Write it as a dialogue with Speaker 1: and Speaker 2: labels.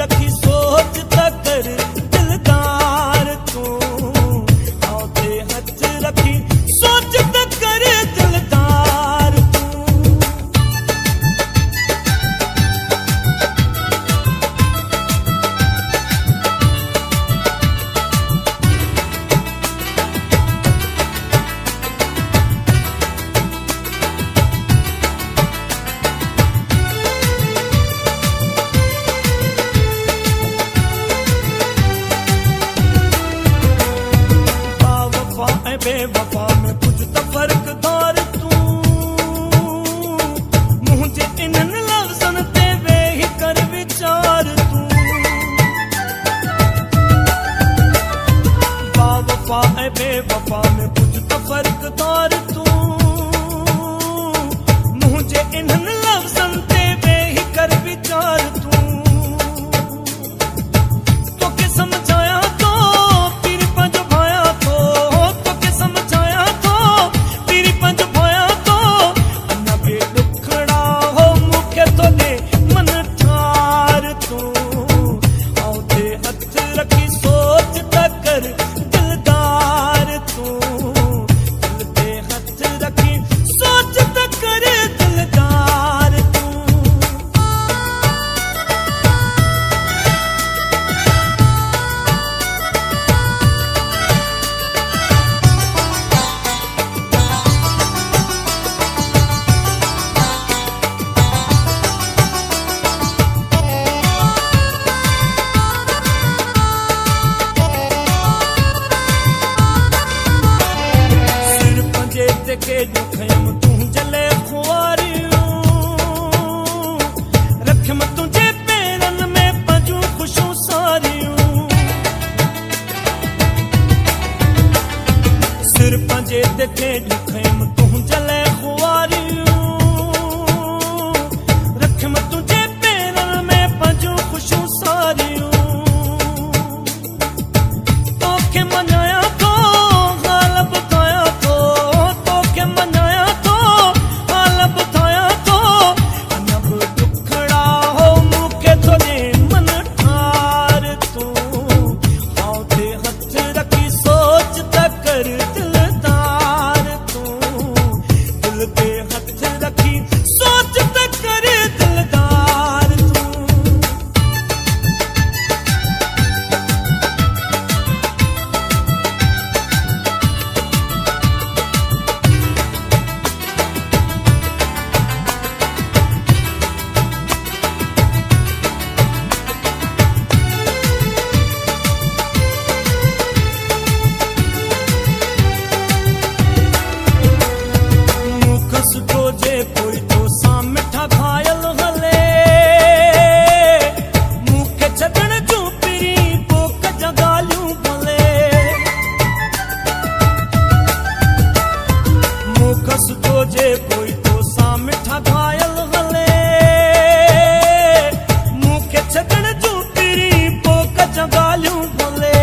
Speaker 1: रखी सोच तकर दिलदार तू औते हथ रखी सोच तकर दिलदार तू बेवफा में कुछ तो फर्क दार तू मुझे इन्हन लफ्ज़न ते वे ही कर विचार तू बावफा है बेवफा में कुछ तो फर्क दार तू मुझे इन्हन लफ्ज़न ते वे ही कर विचार तू तो के समझाया तो फिर पंज भाया तो के दुखम तू जले खुआरियूं रखम तुझे पेरन में पजू खुशू सारियूं सिर पंजे के दुखम तू जले खुआरियूं रखम तुझे पेरन में पजू खुशू सारियूं तो के मनाया तो गालब बताया तो मनाया तो हाल बताया तो अनब दुखड़ा हो मुके थोड़े मन ठार तू औते हथ रखी सोच तकर दिलदार तू दिल पे हथ रखी सोच तकर दिलदार तू जे कोई तो सा मिठा घायल हले मुखे छदण जूं पिरी पोक जगालियूं भले मुखस तो जे कोई तो सा मिठा घायल हले मुखे छदण जूं पिरी पोक जगालियूं भले